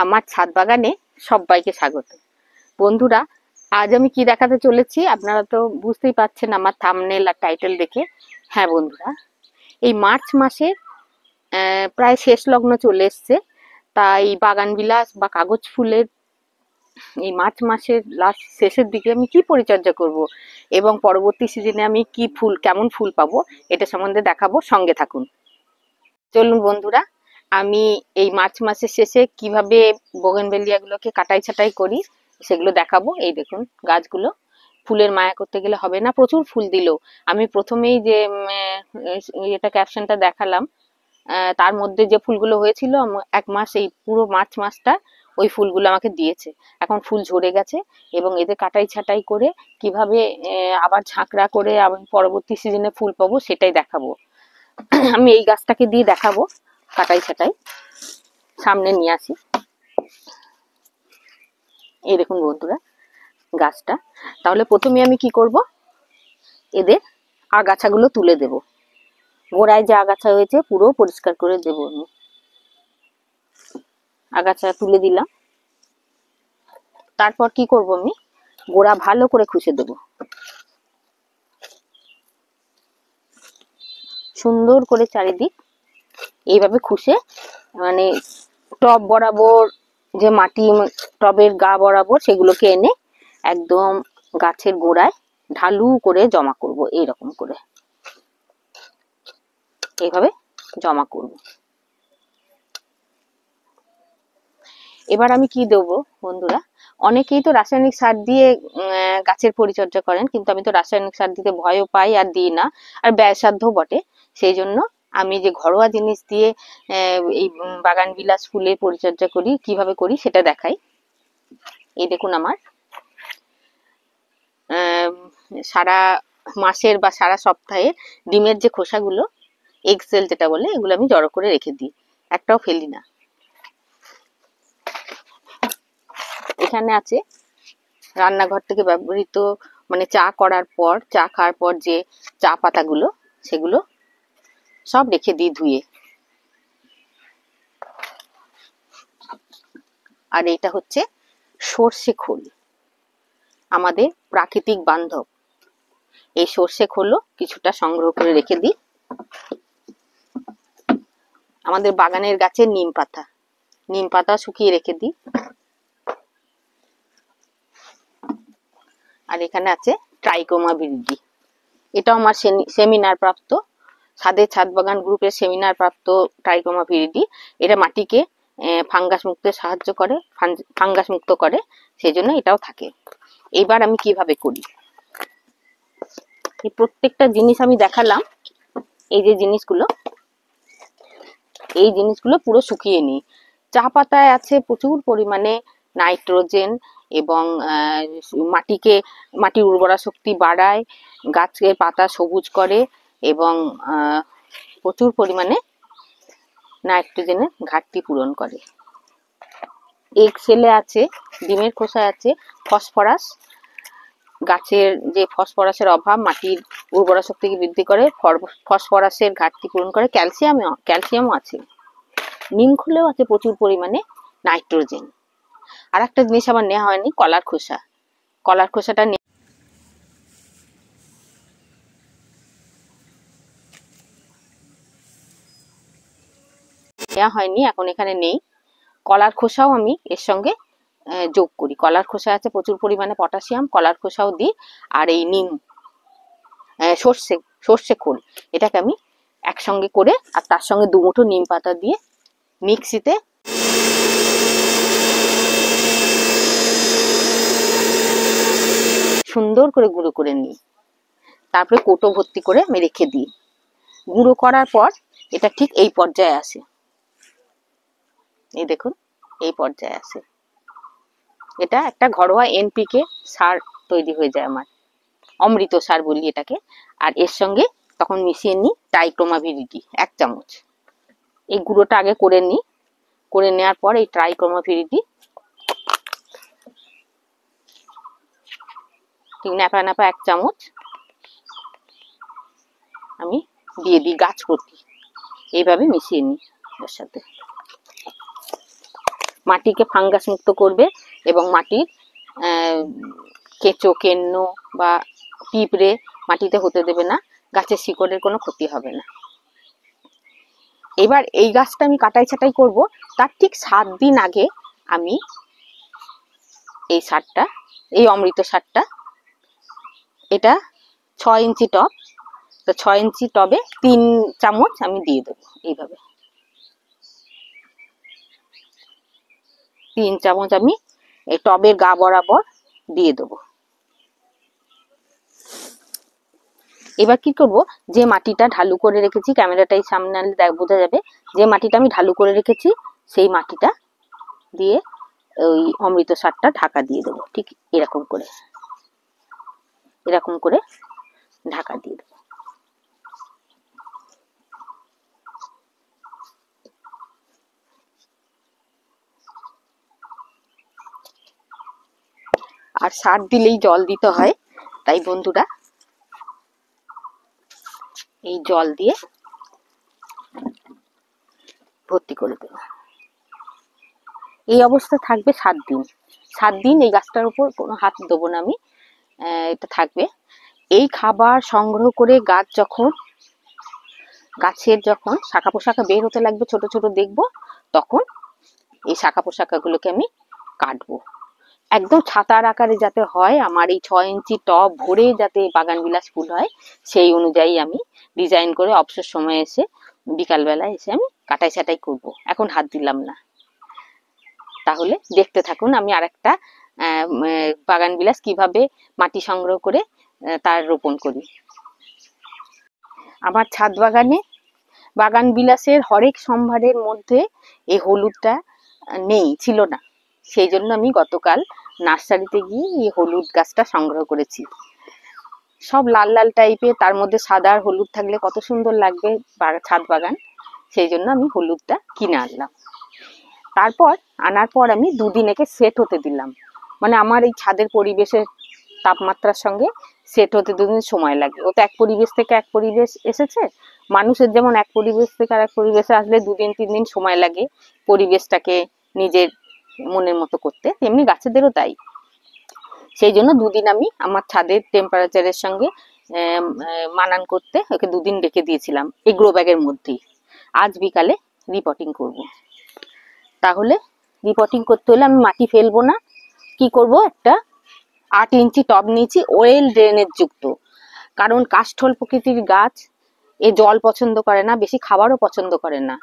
আমার ছাদ বাগানে সবাইকে স্বাগত। বন্ধুরা, আজ আমি কি দেখাতে চলেছি আপনারা তো বুঝতেই পারছেন আমার থাম্বনেল আর টাইটেল দেখে। হ্যাঁ বন্ধুরা, এই মার্চ মাসের প্রায় শেষ লগ্ন চলে এসছে, তাই বাগান বিলাস বা কাগজ ফুলের এই মার্চ মাসের লাস্ট শেষের দিকে আমি কি পরিচর্যা করব এবং পরবর্তী সিজনে আমি কি ফুল কেমন ফুল পাবো এটা সম্বন্ধে দেখাবো। সঙ্গে থাকুন। চলুন বন্ধুরা, আমি এই মার্চ মাসের শেষে কিভাবে বোগেনভেলিয়া গুলোকে কাটাই ছাটাই করি সেগুলো দেখাবো। এই দেখুন গাছগুলো, ফুলের মায়া করতে গেলে হবে না, প্রচুর ফুল দিল। আমি প্রথমেই যে এটা ক্যাপশনটা দেখালাম, তার মধ্যে যে ফুলগুলো হয়েছিল এক মাস, এই পুরো মার্চ মাসটা ওই ফুলগুলো আমাকে দিয়েছে। এখন ফুল ঝরে গেছে এবং এদের কাটাই ছাটাই করে কিভাবে আবার ঝাঁকড়া করে আমি পরবর্তী সিজনে ফুল পাবো সেটাই দেখাবো। আমি এই গাছটাকে দিয়ে দেখাবো কাটাই ছাটাই। সামনে নিয়ে আসি, এই দেখুন বন্ধুরা গাছটা। তাহলে প্রথমে আমি কি করব, এদের আগাছাগুলো তুলে দেব। গোড়ায় যে আগাছা হয়েছে পুরো পরিষ্কার করে দেব। আমি আগাছা তুলে দিলাম। তারপর কি করব, আমি গোড়া ভালো করে খুশে দেব, সুন্দর করে চারিদিক এইভাবে খুশে, মানে টব বরাবর যে মাটি, টবের গা বরাবর সেগুলোকে এনে একদম গাছের গোড়ায় ঢালু করে জমা করব। এইরকম করে এইভাবে জমা করব। এবার আমি কি দেবো বন্ধুরা, অনেকেই তো রাসায়নিক সার দিয়ে গাছের পরিচর্যা করেন, কিন্তু আমি তো রাসায়নিক সার দিতে ভয়ও পাই আর দিই না, আর ব্যয়সাধ্য বটে। সেই জন্য আমি যে ঘরোয়া জিনিস দিয়ে এই বাগান বিলাস ফুলের পরিচর্যা করি, কিভাবে করি সেটা দেখাই। এই দেখুন আমার সারা মাসের বা সারা সপ্তাহের ডিমের যে খোসাগুলো, এক্সেল যেটা বলে, এগুলো আমি জড়ো করে রেখে দিই, একটাও ফেলি না। এখানে আছে রান্নাঘর থেকে ব্যবহৃত, মানে চা করার পর, চা খাওয়ার পর যে চা পাতাগুলো, সেগুলো সব রেখে দিই ধুয়ে। আর এটা হচ্ছে সর্ষে খোল, আমাদের প্রাকৃতিক বান্ধব। এই সর্ষে খোলও কিছুটা সংগ্রহ করে রেখে দিই। আমাদের বাগানের গাছের নিম পাতা শুকিয়ে রেখে দিই। আর এখানে আছে ট্রাইকোমা ভিরিডি, এটাও আমার সেমিনার প্রাপ্ত, ছাদ বাগান গ্রুপের সেমিনার প্রাপ্ত ট্রাইকোমা ভিরিডি। এটা মাটিকে ফাঙ্গাস মুক্তে সাহায্য করে, ফাঙ্গাস মুক্ত করে, সেই জন্য এটাও থাকে। এবার আমি কিভাবে করি, এই প্রত্যেকটা জিনিস আমি দেখালাম। এই যে জিনিসগুলো, এই জিনিসগুলো পুরো শুকিয়ে নিই। চা পাতায় আছে প্রচুর পরিমাণে নাইট্রোজেন এবং মাটির উর্বরা শক্তি বাড়ায়, গাছের পাতা সবুজ করে এবং প্রচুর পরিমাণে নাইট্রোজেনের ঘাটতি পূরণ করে। এক্সেলে আছে, ডিমের খোসায় আছে ফসফরাস, গাছের যে ফসফরাসের অভাব মাটির উর্বরা শক্তিকে বৃদ্ধি করে, ফসফরাসের ঘাটতি পূরণ করে। ক্যালসিয়ামও আছে। নিম খোলেও আছে প্রচুর পরিমাণে নাইট্রোজেন। আর একটা জিনিস আমার নেওয়া হয়নি, কলার খোসা। কলার খোসাটা নেওয়া হয়নি, এখন এখানে নেই। কলার খোসাও আমি এর সঙ্গে যোগ করি। কলার খোসা আছে প্রচুর পরিমাণে পটাশিয়াম, কলার খোসাও দিই। আর এই নিম, সর্ষে খোল, এটাকে আমি একসঙ্গে করে, আর তার সঙ্গে দুমুঠো নিম পাতা দিয়ে মিক্সিতে সুন্দর করে গুঁড়ো করে নিই। তারপরে কোটো ভর্তি করে আমি রেখে দিই। গুঁড়ো করার পর এটা ঠিক এই পর্যায়ে আসে, এই দেখুন এই পর্যায়ে আসে। এটা একটা ঘরোয়া এনপিকে সার তৈরি হয়ে যায় আমার, অমৃত সার বলি এটাকে। আর এর সঙ্গে তখন মিশিয়ে নিই ট্রাইকোমা ভিরিডি 1 চামচ। এই গুঁড়োটা আগে করে নিই, করে নেওয়ার পর এই ট্রাইকোমা ভিরিডি ঠিক ন্যাপা 1 চামচ আমি দিয়ে দিই গাছ প্রতি। এইভাবে মিশিয়ে নিই এর সাথে। মাটিকে ফাঙ্গাস মুক্ত করবে এবং মাটির কেঁচো কেন্ন বা পিঁপড়ে মাটিতে হতে দেবে না, গাছের শিকড়ের কোনো ক্ষতি হবে না। এবার এই গাছটা আমি কাটাই ছাটাই করব, তার ঠিক 7 দিন আগে আমি এই সারটা, এই অমৃত সারটা, এটা 6 ইঞ্চি টব, তো 6 ইঞ্চি টবে 3 চামচ আমি দিয়ে দেবো। এইভাবে 3 চামচ আমি এই টবের গা বরাবর দিয়ে দেবো। এবার কি করব, যে মাটিটা ঢালু করে রেখেছি, ক্যামেরাটাই সামনে আনলে বোঝা যাবে, যে মাটিটা আমি ঢালু করে রেখেছি সেই মাটিটা দিয়ে ওই অমৃত সারটা ঢাকা দিয়ে দেবো। ঠিক এরকম করে, এরকম করে ঢাকা দিয়ে দেবো। আর সার দিলেই জল দিতে হয়, তাই বন্ধুরা এই জল দিয়ে ভর্তি করে দেবো। এই অবস্থা থাকবে 7 দিন। 7 দিন এই গাছটার উপর কোনো হাত দেবো না আমি, এটা থাকবে। এই খাবার সংগ্রহ করে গাছের যখন শাখা পোশাখা বের হতে লাগবে, ছোট ছোট দেখবো, তখন এই শাখা পোশাখাগুলোকে আমি কাটবো। একদম ছাতার আকারে যাতে হয়, আমার এই 6 ইঞ্চি টব ভরে যাতে বাগান বিলাস ফুল হয়, সেই অনুযায়ী আমি ডিজাইন করে অবসর সময় এসে বিকালবেলা এসে আমি কাটাই ছাটাই করব। এখন হাত দিলাম না। তাহলে দেখতে থাকুন আমি আরেকটা বাগান বিলাস কিভাবে মাটি সংগ্রহ করে তার রোপণ করি। আমার ছাদ বাগানে বাগান বিলাসের হরেক সম্ভারের মধ্যে এই হলুদটা নেই, ছিল না, সেই জন্য আমি গতকাল নার্সারিতে গিয়ে এই হলুদ গাছটা সংগ্রহ করেছি। সব লাল লাল টাইপের, তার মধ্যে সাদা আর হলুদ থাকলে কত সুন্দর লাগবে ছাদ বাগান, সেই জন্য আমি হলুদটা কিনে আনলাম। তারপর আনার পর আমি 2 দিন একে সেট হতে দিলাম, মানে আমার এই ছাদের পরিবেশের তাপমাত্রার সঙ্গে সেট হতে 2 দিন সময় লাগে। ও তো এক পরিবেশ থেকে এক পরিবেশ এসেছে, মানুষের যেমন এক পরিবেশ থেকে আর এক পরিবেশে আসলে 2 দিন 3 দিন সময় লাগে পরিবেশটাকে নিজের মনের মতো করতে, তেমনি গাছেদেরও তাই। সেই জন্য 2 দিন আমি আমার ছাদের টেম্পারেচারের সঙ্গে মানান করতে ওকে 2 দিন রেখে দিয়েছিলাম এই গ্রো ব্যাগের মধ্যেই। আজ বিকালে রিপোর্টিং করব। তাহলে রিপোর্টিং করতে হলে আমি মাটি ফেলবো না, কি করব, একটা 8 ইঞ্চি টব নিয়েছি ওয়েল ড্রেনেজ যুক্ত, কারণ কাষ্ঠল প্রকৃতির গাছ এ জল পছন্দ করে না, বেশি খাবারও পছন্দ করে না,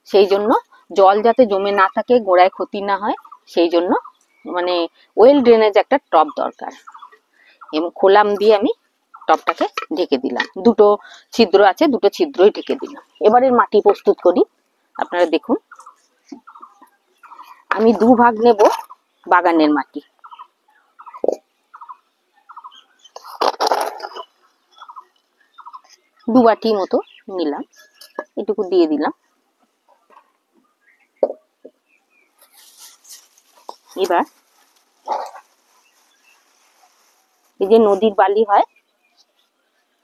সেই জন্য জল যাতে জমে না থাকে, গোড়ায় ক্ষতি না হয়, সেই জন্য মানে ওয়েল ড্রেনেজ একটা টব দরকার। এবং খোলাম দিয়ে আমি টবটাকে ঢেকে দিলাম, 2টো ছিদ্র আছে, 2টো ছিদ্রই ঢেকে দিলাম। এবারে মাটি প্রস্তুত করি। আপনারা দেখুন, আমি 2 ভাগ নেব বাগানের মাটি। দু বাটি মতো নিলাম, এটুকু দিয়ে দিলাম। এবার এই যে নদীর বালি হয়,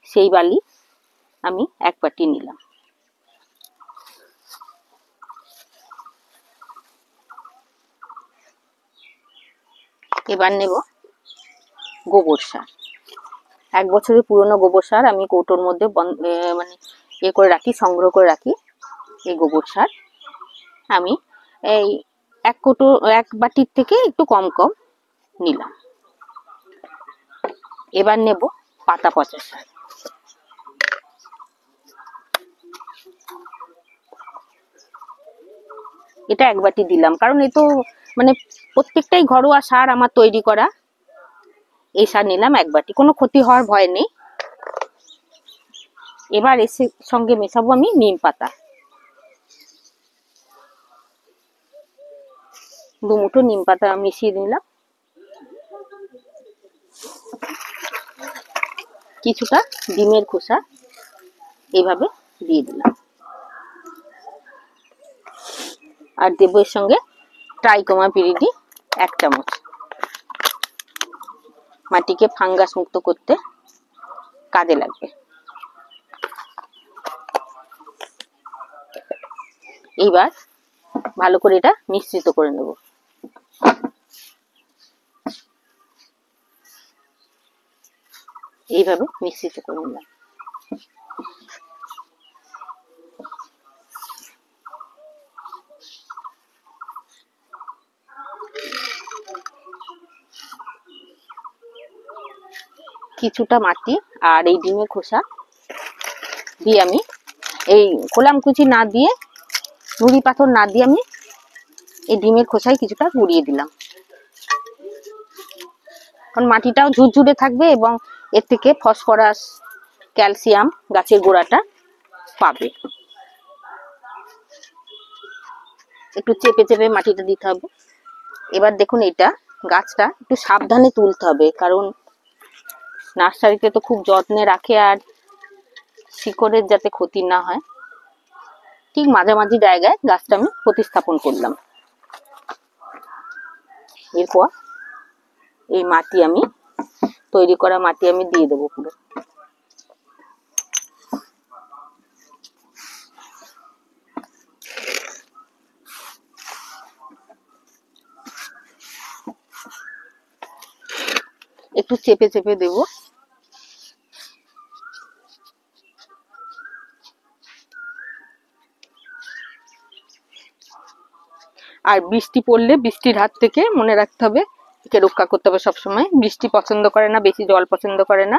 সেই বালি আমি 1 বাটি নিলাম। এবার নেব গোবর সার। 1 বছরের পুরনো গোবর সার আমি কৌটোর মধ্যে মানে করে রাখি, সংগ্রহ করে রাখি। এই গোবর সার আমি এই 1 বাটির থেকে একটু কম কম নিলাম। এবার নেব পাতা পচা সার। এটা 1 বাটি দিলাম, কারণ এ তো মানে প্রত্যেকটাই ঘরোয়া সার আমার তৈরি করা। এই সার নিলাম 1 বাটি, কোনো ক্ষতি হওয়ার ভয় নেই। এবার এর সঙ্গে মেশাবো আমি নিম পাতা, 2 মুঠো নিম পাতা মিশিয়ে দিলাম। কিছুটা ডিমের খোসা এইভাবে দিয়ে দিলাম। আর দেবো এর সঙ্গে ট্রাইকোমা পিরিডি 1 চামচ, মাটিকে ফাঙ্গাস মুক্ত করতে কাজে লাগবে। এইবার ভালো করে এটা মিশ্রিত করে নেব। এইভাবে মিশ্রিত করে নিলাম। কিছুটা মাটি আর এই ডিমের খোসা দিয়ে আমি এই খোলাম কুচি না দিয়ে, নুড়ি পাথর না দিয়ে আমি এই ডিমের খোসায় কিছুটা গুঁড়িয়ে দিলাম, কারণ মাটিটাও ঝুরঝুরে থাকবে এবং এর থেকে ফসফরাস, ক্যালসিয়াম গাছের গোড়াটা পাবে। একটু চেপে চেপে মাটিটা দিতে হবে। এবার দেখুন, এটা গাছটা একটু সাবধানে তুলতে হবে, কারণ নার্সারিতে তো খুব যত্নে রাখে, আর শিকড়ের যাতে ক্ষতি না হয়। ঠিক মাঝামাঝি জায়গায় গাছটা আমি প্রতিস্থাপন করলাম। এরপর এই মাটি আমি তৈরি করা মাটি আমি দিয়ে দেবো পুরো। একটু চেপে চেপে দেব। আর বৃষ্টি পড়লে বৃষ্টির হাত থেকে মনে রাখতে হবে, একে রক্ষা করতে হবে সবসময়। বৃষ্টি পছন্দ করে না, বেশি জল পছন্দ করে না।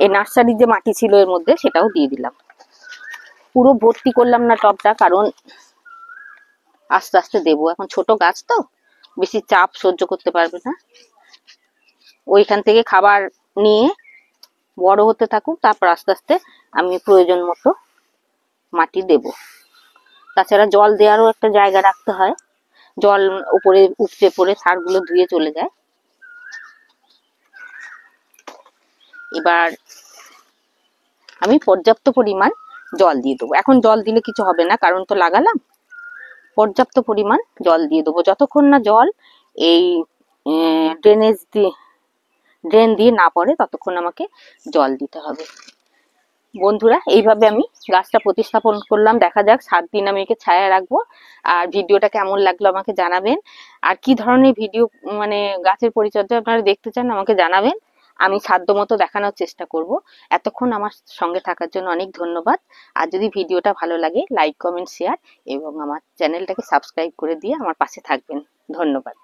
এই নার্সারির যে মাটি ছিল এর মধ্যে, সেটাও দিয়ে দিলাম। পুরো ভর্তি করলাম না টবটা, কারণ আস্তে আস্তে দেবো। এখন ছোট গাছ তো বেশি চাপ সহ্য করতে পারবে না। ওইখান থেকে খাবার নিয়ে বড় হতে থাকুক, তারপর আস্তে আস্তে আমি প্রয়োজন মতো মাটি দেব। তাছাড়া জল দেওয়ারও একটা জায়গা রাখতে হয়, জল উপরে উপচে পড়ে সারগুলো ধুয়ে চলে যায়। এবার আমি পর্যাপ্ত পরিমাণ জল দিয়ে দেবো। এখন জল দিলে কিছু হবে না, কারণ তো লাগালাম। পর্যাপ্ত পরিমাণ জল দিয়ে দেবো, যতক্ষণ না জল এই ড্রেন দিয়ে না পড়ে ততক্ষণ আমাকে জল দিতে হবে। বন্ধুরা, এইভাবে আমি গাছটা প্রতিস্থাপন করলাম। দেখা যাক 7 দিন আমি একে ছায়া রাখবো। আর ভিডিওটা কেমন লাগলো আমাকে জানাবেন। আর কি ধরনের ভিডিও মানে গাছের পরিচর্যা আপনারা দেখতে চান আমাকে জানাবেন, আমি সাধ্যমতো দেখানোর চেষ্টা করব। এতক্ষণ আমার সঙ্গে থাকার জন্য অনেক ধন্যবাদ। আর যদি ভিডিওটা ভালো লাগে, লাইক, কমেন্ট, শেয়ার এবং আমার চ্যানেলটাকে সাবস্ক্রাইব করে দিয়ে আমার পাশে থাকবেন। ধন্যবাদ।